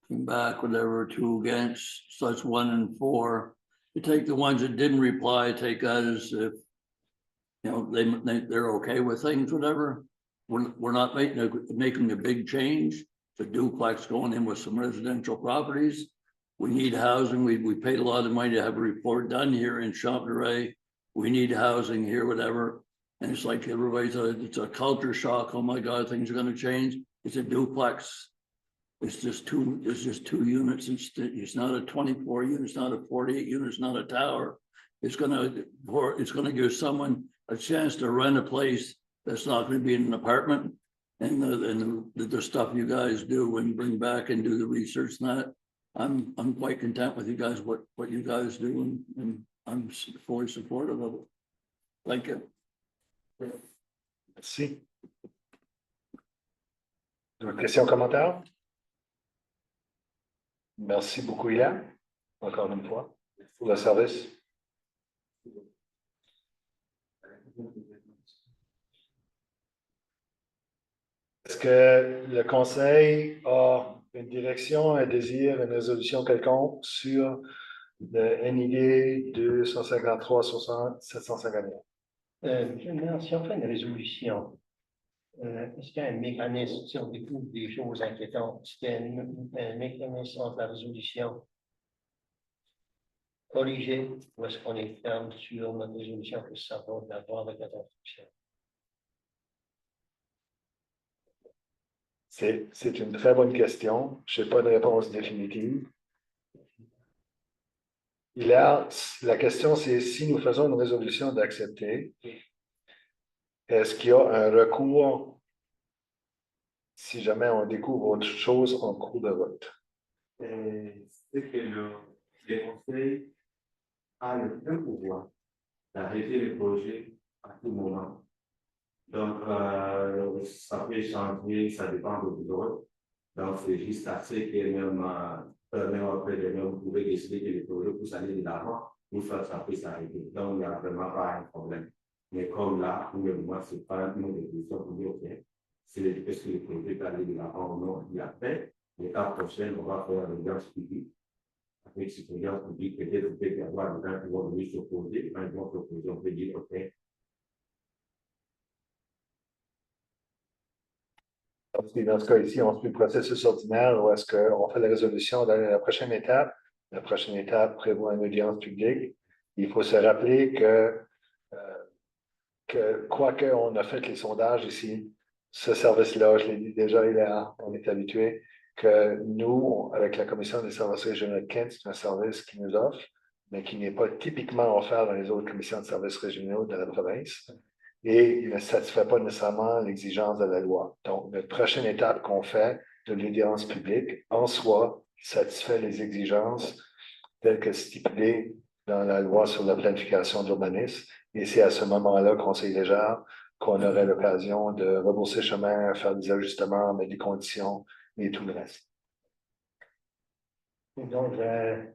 came back, whatever, 2 against, so that's 1 and 4. You take the ones that didn't reply, take that as if, you know, they're okay with things, whatever. We're not making a big change. The duplex going in with some residential properties. We need housing. We paid a lot of money to have a report done here in Champneray. We need housing here, whatever. And it's like it's a culture shock. Oh my God, things are going to change. It's a duplex. It's just two units. It's not a 24 unit. It's not a 48 unit. It's not a tower. It's going to give someone a chance to rent a place that's not going to be in an apartment. And the stuff you guys do and bring back and do the research and that, I'm quite content with you guys, what you guys do, and I'm fully supportive of it. Thank you. Merci. D'autres questions, commentaires? Merci beaucoup, Ilan, encore une fois, pour le service. Est-ce que le Conseil a une direction, un désir, une résolution quelconque sur le NID 253-751? Si on fait une résolution, est-ce qu'il y a un mécanisme, si on découvre des choses inquiétantes, est-ce qu'il y a un mécanisme entre la résolution corrigée ou est-ce qu'on est ferme sur notre résolution que ça va d'abord avec la construction? C'est une très bonne question. Je n'ai pas de réponse définitive. La question, c'est si nous faisons une résolution d'accepter, est-ce qu'il y a un recours si jamais on découvre autre chose en cours de vote? C'est que les conseils a le plein pouvoir d'arrêter les projets à tout moment. Donc, ça peut changer, ça dépend de vous. Donc, c'est juste assez que même après, vous pouvez décider que le projet puisse aller de l'avant, une fois que ça peut s'arrêter. Donc, il n'y a vraiment pas un problème. Mais comme là, pour le moment, ce n'est pas une décision pour dire, OK, est-ce que le projet peut aller de l'avant ou non, il a fait. L'étape prochaine, on va faire l'audience publique. Avec cette audience publique, peut-être qu'il peut y avoir des gens qui vont venir s'opposer. Par exemple, on peut dire, OK, Dans ce cas ici, on suit le processus ordinaire ou est-ce qu'on fait la résolution dans la prochaine étape? La prochaine étape prévoit une audience publique. Il faut se rappeler que quoi qu'on a fait les sondages ici, ce service-là, je l'ai dit déjà, on est habitué que nous, avec la Commission des services régionaux de Kent, c'est un service qui nous offre, mais qui n'est pas typiquement offert dans les autres commissions de services régionaux de la province. Et il ne satisfait pas nécessairement l'exigence de la loi. Donc, notre prochaine étape qu'on fait de l'audience publique, en soi, satisfait les exigences telles que stipulées dans la loi sur la planification d'urbanisme. Et c'est à ce moment-là, Conseil Légère, qu'on aurait l'occasion de rebrousser chemin, faire des ajustements, mettre des conditions et tout le reste. Donc, je vais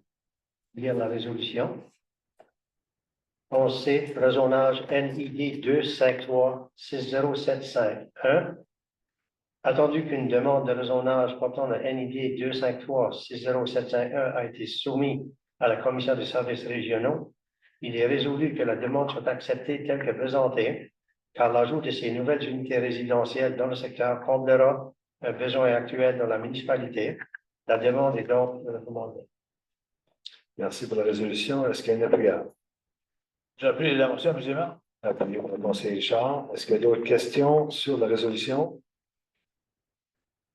lire la résolution. 11C, raisonnage NID 253-6075-1. Attendu qu'une demande de raisonnage portant le NID 253-60751 a été soumise à la Commission des services régionaux, il est résolu que la demande soit acceptée telle que présentée, car l'ajout de ces nouvelles unités résidentielles dans le secteur comblera un besoin actuel dans la municipalité. La demande est donc recommandée. Merci pour la résolution. Est-ce qu'il y a un appuyable? J'appuie la motion, M. le maire. Appuyé pour le conseiller Richard. Est-ce qu'il y a d'autres questions sur la résolution?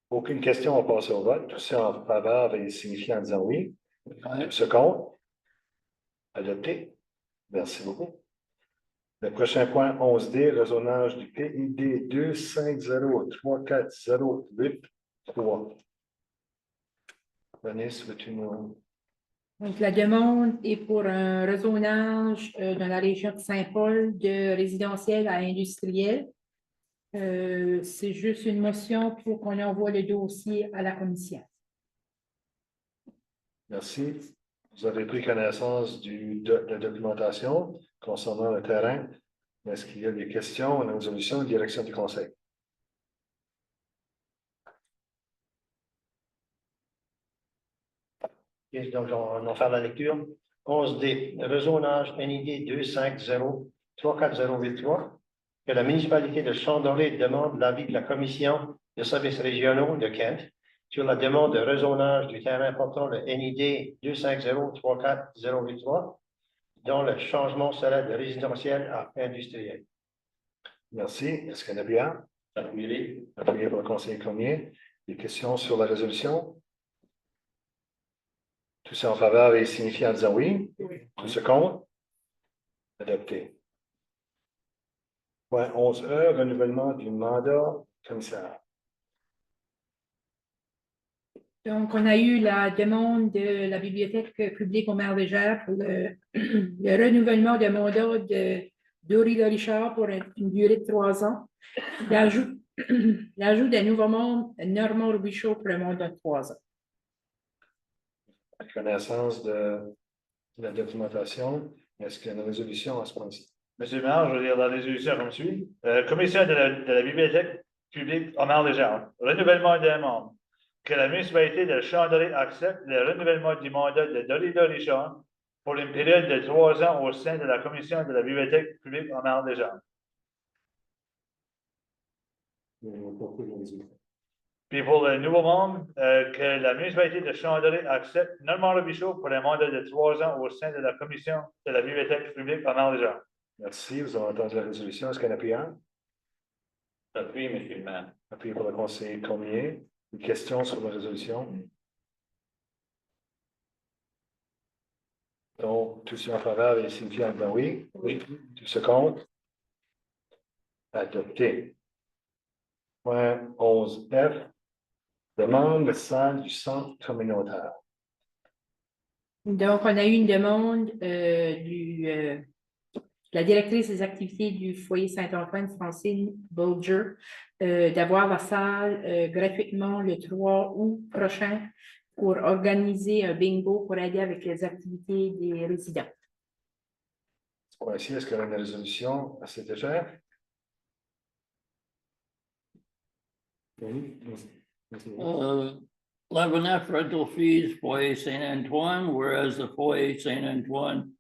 Aucune question, on passe au vote. Tous ceux en faveur veuillez signifier en disant oui. Tous ceux contre? Adopté. Merci beaucoup. Le prochain point, 11D, raisonnage du PID 250-34083. Vanessa, veux-tu nous... Donc, la demande est pour un raisonnage dans la région de Saint-Paul de résidentiel à industriel. C'est juste une motion pour qu'on envoie le dossier à la commission. Merci. Vous avez pris connaissance de la documentation concernant le terrain. Est-ce qu'il y a des questions à la résolution de direction du conseil? Et donc, on va faire la lecture. 11D, raisonnage NID 250-34083, que la municipalité de Chambordley demande l'avis de la Commission de services régionaux de Kent sur la demande de raisonnage du terrain portant le NID 250-34083, dont le changement serait de résidentiel à industriel. Merci. Est-ce qu'il y en a bien? appuyé. Appuyé par le conseiller Cormier. Des questions sur la résolution? Tous ceux en faveur et signifier en disant oui. Tous ceux contre? Adopté. Point 11E, renouvellement du mandat commissaire. Donc, on a eu la demande de la Bibliothèque publique au maire Légère pour le renouvellement de mandat de Dory Richard pour une durée de 3 ans. L'ajout d'un nouveau membre, Normand Robichaud, pour un mandat de 3 ans. Connaissance de la documentation. Est-ce qu'il y a une résolution à ce point-ci? Monsieur le maire, je vais lire la résolution comme suit. Commission de la Bibliothèque publique au maire Légère. Renouvellement des membres. Que la municipalité de Chambordley accepte le renouvellement du mandat de Dory Richard pour une période de 3 ans au sein de la Commission de la Bibliothèque publique au maire Légère. Puis pour le nouveau membre, que la municipalité de Chambordley accepte Normand Robichaud pour un mandat de 3 ans au sein de la Commission de la Bibliothèque publique au maire Légère. Merci. Vous avez entendu la résolution. Est-ce qu'il y a un appuyant? J'appuie, M. le maire. Appuyé par le conseiller Cormier. Une question sur la résolution? Donc, tous ceux en faveur et signifient en disant oui. Oui. Tous ceux contre. Adopté. Point 11F. Demande de salle du centre communautaire. Donc, on a eu une demande la directrice des activités du foyer Saint-Antoine, Francine Bolger, d'avoir la salle gratuitement le 3 août prochain pour organiser un bingo pour aider avec les activités des résidents. Ici, est-ce qu'il y a une résolution à cet effet? Oui. 11F rental fees, Foyer Saint Antoine, whereas the Foyer Saint Antoine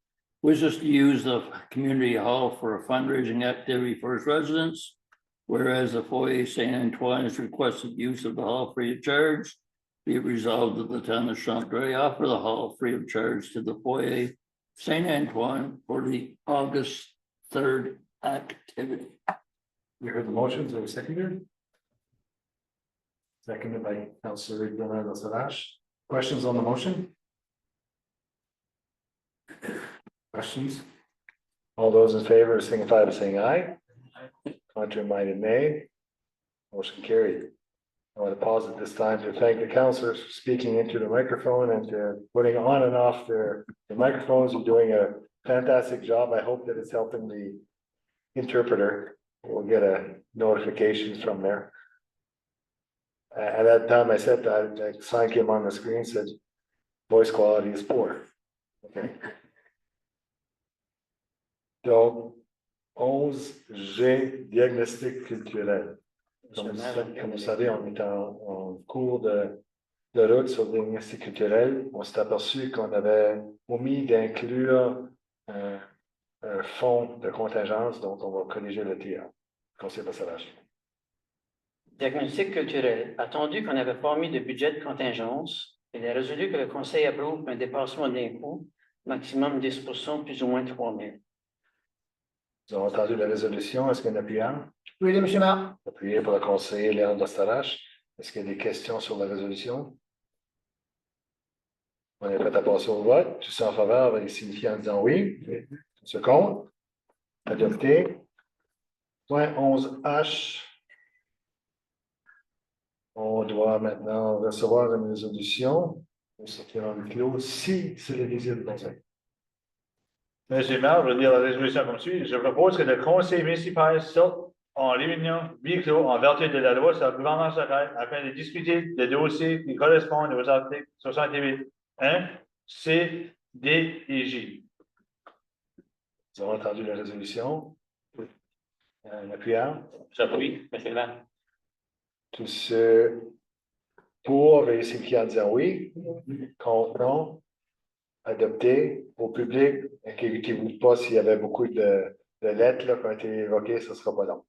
wishes to use the community hall for a fundraising activity for its residents. Whereas the Foyer Saint Antoine has requested use of the hall free of charge. Be it resolved that the town of Chantre offer the hall free of charge to the Foyer Saint Antoine for the August 3rd activity. You heard the motions, are seconded? Seconded by Councilor Bernard Salash. Questions on the motion? Questions? All those in favor signify by saying aye. Contrary minded nay. Motion carried. I want to pause at this time to thank the councilors for speaking into the microphone and to putting on and off the microphones and doing a fantastic job. I hope that it's helping the interpreter. We'll get a notification from there. At that time, I said that the sign came on the screen, said voice quality is poor. Okay. Donc, 11G, diagnostic culturel. Comme vous savez, on est en cours de route sur le diagnostic culturel. On s'est aperçu qu'on avait omis d'inclure un fonds de contingence, donc on va corriger le tir. Conseiller Passarage. Diagnostic culturel. Attendu qu'on n'avait pas mis de budget de contingence, il est résolu que le conseil approuve un dépassement d'impôt, maximum 10%, plus ou moins 3 000. Vous avez entendu la résolution. Est-ce qu'il y a un appuyant? Oui, M. Maire. Appuyé pour le conseiller Léon Dostarache. Est-ce qu'il y a des questions sur la résolution? On est prêt à passer au vote. Tous ceux en faveur veuillez signifier en disant oui. Tous ceux contre? Adopté. Point 11H. On doit maintenant recevoir une résolution pour sortir en clos si c'est le désir du conseil. Monsieur le maire, je vais lire la résolution comme suit. Je propose que le conseil municipal sorte en réunion huis clos en vertu de la loi sur la gouvernance locale afin de discuter des dossiers qui correspondent aux articles 68.1, C, D et J. Vous avez entendu la résolution? Un appuyant? J'appuie, monsieur le maire. Tous ceux pour veuillez signifier en disant oui. Contre non. Adopté. Au public, inquiétez-vous pas s'il y avait beaucoup de lettres là, qui ont été évoquées, ce ne sera pas long.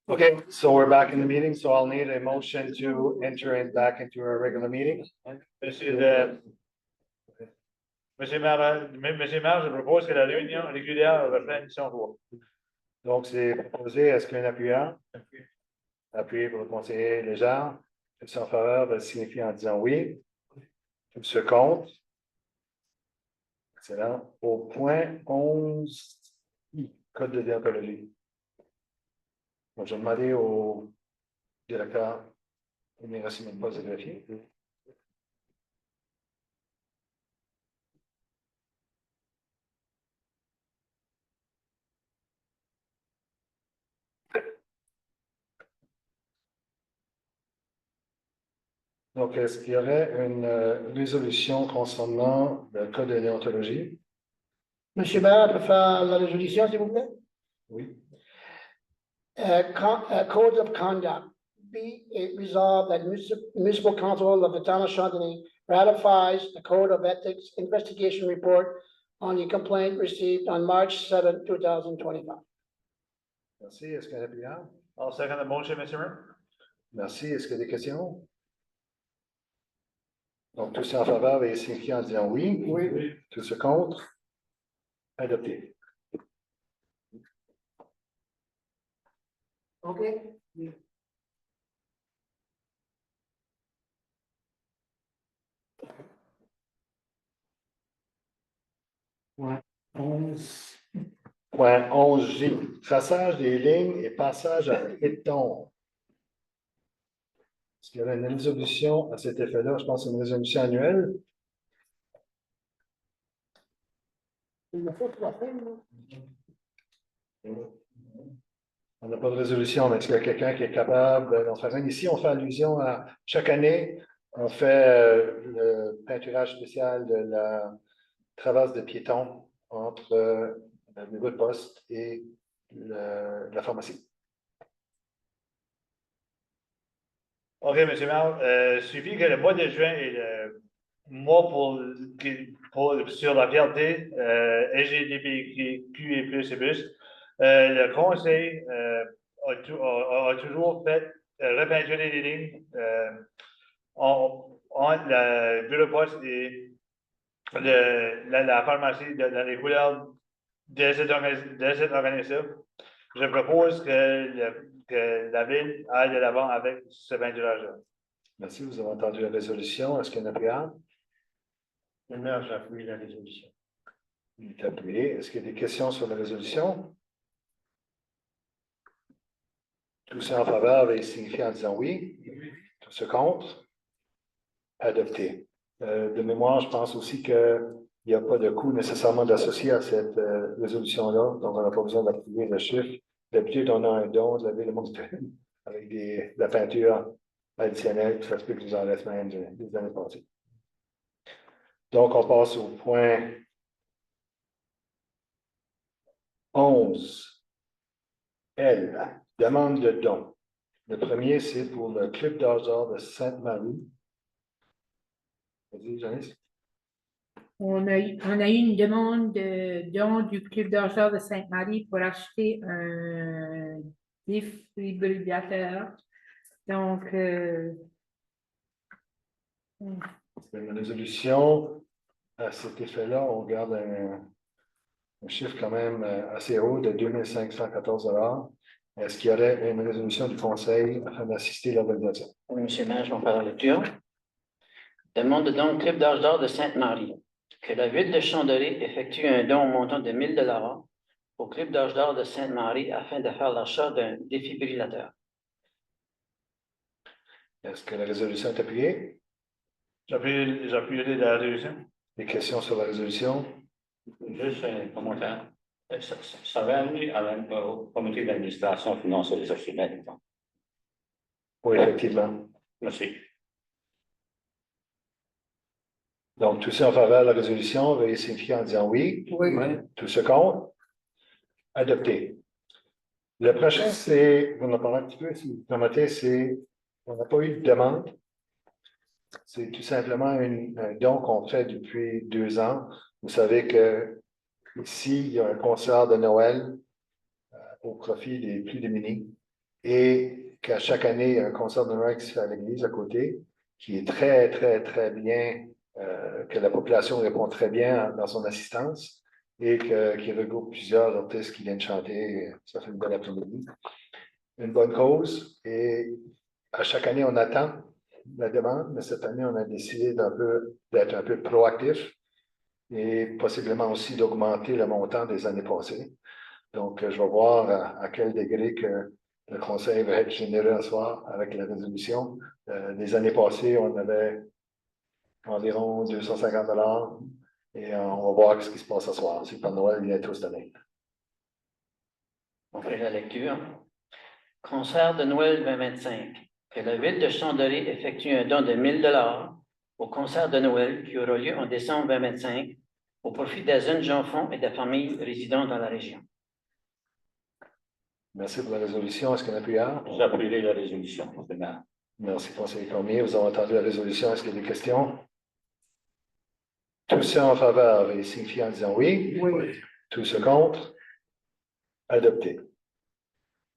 Okay, so we're back in the meeting, so I'll need a motion to enter it back into our regular meeting. Monsieur le maire, je propose que la réunion régulière reprenne son cours. Donc, c'est proposé, est-ce qu'un appuyant? Appuyé pour le conseiller Léger. Tous en faveur va signifier en disant oui. Tout se compte. Excellent. Au point 11, code de déontologie. Donc, je vais demander au directeur d'immigration de poste de vérifier. Donc, est-ce qu'il y aurait une résolution concernant le code de déontologie? Monsieur Maire, peut faire la résolution, s'il vous plaît? Oui. Code of conduct. Be it resolved that municipal council of the town of Chantilly ratifies the code of ethics investigation report on the complaint received on March 7, 2025. Merci. Est-ce qu'il y a un appuyant? I'll second the motion, Mr. Mayor. Merci. Est-ce qu'il y a des questions? Donc, tous en faveur veuillez signifier en disant oui. Oui. Tous se contre? Adopté. OK. Point 11. Point 11J. Traçage des lignes et passage à piétons. Est-ce qu'il y a une résolution à cet effet-là? Je pense que c'est une résolution annuelle. On n'a pas de résolution, mais est-ce qu'il y a quelqu'un qui est capable d'en faire une? Ici, on fait allusion à chaque année, on fait le peinturage spécial de la traverse de piétons entre le bureau de poste et la pharmacie. OK, M. le maire, suffit que le mois de juin est le mois sur la fierté LGBTQ et plus et plus. Le conseil a toujours fait repeinturer les lignes entre le bureau de poste et la pharmacie dans les couleurs de cette organisation. Je propose que la ville aille de l'avant avec ce peinturage-là. Merci, vous avez entendu la résolution. Est-ce qu'il y a un appuyant? Le maire, j'appuie la résolution. Il est appuyé. Est-ce qu'il y a des questions sur la résolution? Tous en faveur veuillez signifier en disant oui. Tous se contre? Adopté. De mémoire, je pense aussi qu'il n'y a pas de coût nécessairement d'associer à cette résolution-là, donc on n'a pas besoin d'approuver le chiffre. D'habitude, on a un don de la ville de Moncton avec de la peinture additionnelle, puis ça se peut que nous en reste même des années passées. Donc, on passe au point 11. L. Demande de don. Le premier, c'est pour le Club d'Âge d'Or de Sainte-Marie. Vas-y, Janice. On a eu une demande de don du Club d'Argent de Sainte-Marie pour acheter un défibrillateur. Donc, C'est une résolution. À cet effet-là, on garde un chiffre quand même assez haut de 2514 $. Est-ce qu'il y aurait une résolution du Conseil afin d'assister l'organisation? Oui, M. le maire, je vais faire la lecture. Demande donc Club d'Âge d'Or de Sainte-Marie que la ville de Chandelay effectue un don au montant de 1 000 $ au Club d'Âge d'Or de Sainte-Marie afin de faire l'achat d'un défibrillateur. Est-ce que la résolution est appuyée? J'appuierai la résolution. Des questions sur la résolution? Juste un commentaire. Ça va amener au comité d'administration finance et des archimèdes. Oui, effectivement. Merci. Donc, tous ceux en faveur de la résolution, veuillez signifier en disant oui. Oui. Tous ceux contre? Adopté. Le prochain, c'est, vous en parlez un petit peu, si vous permettez, c'est, on n'a pas eu de demande. C'est tout simplement un don qu'on fait depuis 2 ans. Vous savez que ici, il y a un concert de Noël au profit des plus démunis et qu'à chaque année, il y a un concert de Noël qui se fait à l'église à côté, qui est très, très, très bien, que la population répond très bien dans son assistance et qui regroupe plusieurs artistes qui viennent chanter. Ça fait une bonne après-midi. Une bonne cause et à chaque année, on attend la demande, mais cette année, on a décidé d'être un peu proactif et possiblement aussi d'augmenter le montant des années passées. Donc, je vais voir à quel degré que le Conseil va être généreux ce soir avec la résolution. Les années passées, on avait environ 250 $ et on va voir ce qui se passe ce soir. C'est pas Noël bientôt cette année. On fait la lecture. Concert de Noël 2025. Que la ville de Chambéry effectue un don de 1 000 $ au concert de Noël qui aura lieu en décembre 2025 au profit des jeunes enfants et des familles résidant dans la région. Merci pour la résolution. Est-ce qu'il y en a plusieurs? J'appuierai la résolution, monsieur le maire. Merci, conseiller Cormier. Vous avez entendu la résolution. Est-ce qu'il y a des questions? Tous ceux en faveur et signifient en disant oui. Oui. Tous ceux contre? Adopté.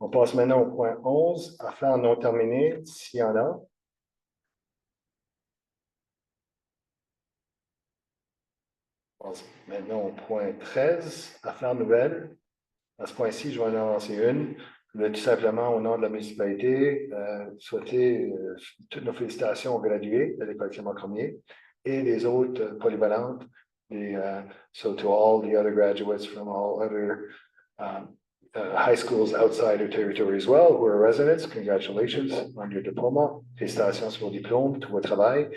On passe maintenant au point 11, affaires non terminées, s'il y en a. On passe maintenant au point 13, affaires nouvelles. À ce point-ci, je vais en lancer une. Je voulais tout simplement, au nom de la municipalité, souhaiter toutes nos félicitations aux gradués de l'École Clément Cormier et les autres polyvalentes. So to all the other graduates from all other high schools outside our territory as well, who are residents, congratulations on your diploma. Félicitations sur vos diplômes, tout votre travail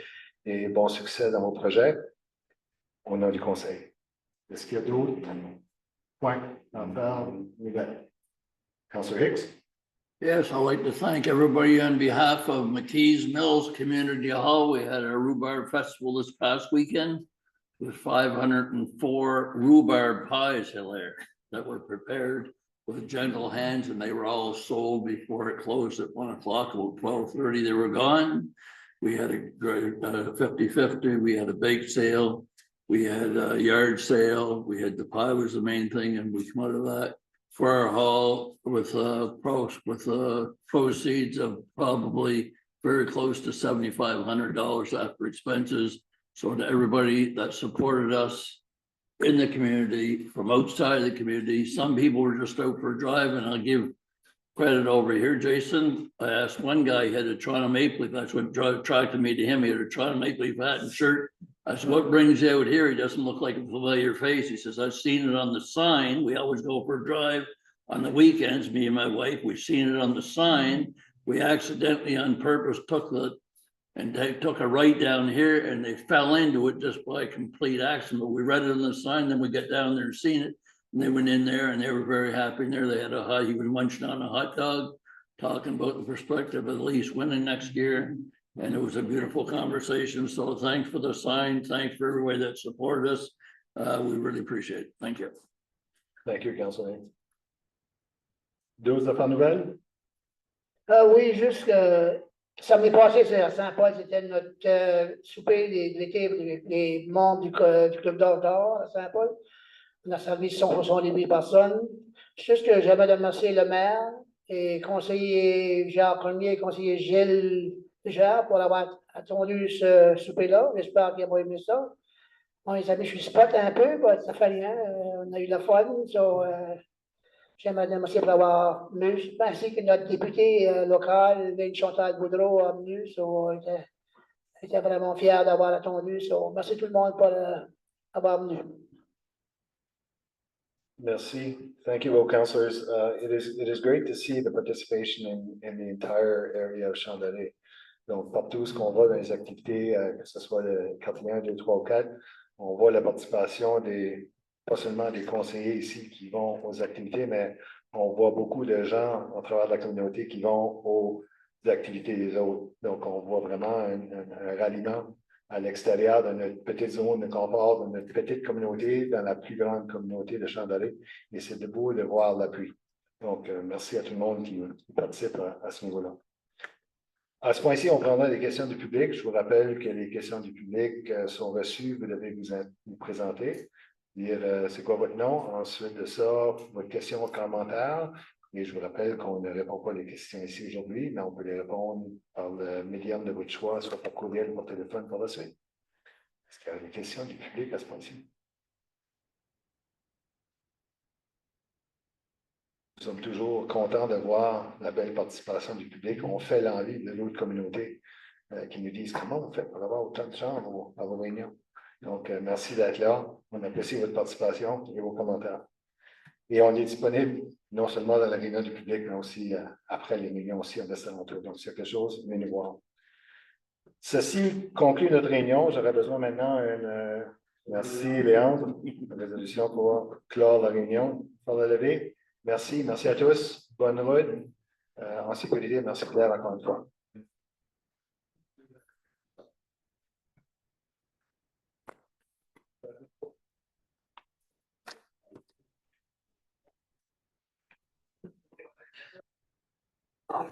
et bon succès dans vos projets au nom du Conseil. Est-ce qu'il y a d'autres points d'affaires nouvelles? Councillor Hicks? Yes, I'd like to thank everybody on behalf of McKees Mills Community Hall. We had our rhubarb festival this past weekend with 504 rhubarb pies, Hilaire, that were prepared with gentle hands, and they were all sold before it closed at 1 o'clock. About 12:30, they were gone. We had a great 50-50. We had a bake sale. We had a yard sale. We had the pie was the main thing, and we come out of that for our hall with proceeds of probably very close to $7,500 after expenses. So to everybody that supported us in the community, from outside of the community, some people were just out for a drive, and I'll give credit over here, Jason. I asked one guy, he had a Toronto Maple Leaf, that's what attracted me to him. He had a Toronto Maple Leaf hat and shirt. I said, what brings you out here? He doesn't look like a familiar face. He says, I've seen it on the sign. We always go for a drive on the weekends, me and my wife. We've seen it on the sign. We accidentally on purpose took a right down here, and they fell into it just by complete accident. But we read it on the sign, then we got down there and seen it. And they went in there and they were very happy in there. They had he was munching on a hot dog, talking about the perspective of the Leafs winning next year. And it was a beautiful conversation. So thanks for the sign. Thanks for everybody that supported us. We really appreciate it. Thank you. Thank you, Councillor. D'autres affaires nouvelles? Oui, juste que samedi passé, c'est à Saint-Paul, c'était notre souper de l'été pour les membres du Club d'or à Saint-Paul. On a servi 170 personnes. Juste que j'aimerais remercier le maire et conseiller Jacques Cormier et conseiller Gilles Jacques pour avoir attendu ce souper-là. J'espère qu'ils vont aimer ça. On les a mis sur le spot un peu, ça fait rien. On a eu la fun. J'aimerais remercier pour avoir venu, ainsi que notre député local, Chantal Boudreau, a venu. J'étais vraiment fier d'avoir attendu. Merci tout le monde pour avoir venu. Merci. Thank you, all councillors. It is great to see the participation in the entire area of Chandelier. Donc, partout ce qu'on voit dans les activités, que ce soit le 41, 2, 3 ou 4, on voit la participation pas seulement des conseillers ici qui vont aux activités, mais on voit beaucoup de gens à travers la communauté qui vont aux activités des autres. Donc, on voit vraiment un ralliement à l'extérieur de notre petite zone de confort, de notre petite communauté, dans la plus grande communauté de Chandelier. Et c'est beau de voir l'appui. Donc, merci à tout le monde qui participe à ce niveau-là. À ce point-ci, on prendra des questions du public. Je vous rappelle que les questions du public sont reçues. Vous devez vous présenter, dire c'est quoi votre nom. Ensuite de ça, votre question ou commentaire. Et je vous rappelle qu'on ne répond pas aux questions ici aujourd'hui, mais on peut les répondre par le médium de votre choix, soit par courriel ou par téléphone par la suite. Est-ce qu'il y a des questions du public à ce point-ci? Nous sommes toujours contents de voir la belle participation du public. On fait l'envie de l'autre communauté qui nous disent comment vous faites pour avoir autant de gens à vos réunions. Donc, merci d'être là. On apprécie votre participation et vos commentaires. Et on est disponible non seulement dans la réunion du public, mais aussi après les réunions aussi en restaurateur. Donc, s'il y a quelque chose, venez nous voir. Ceci conclut notre réunion. J'aurais besoin maintenant d'une merci, Léandre, une résolution pour clore la réunion. Pour la lever. Merci à tous. Bonne route en sécurité. Merci Claire encore une fois. Ah.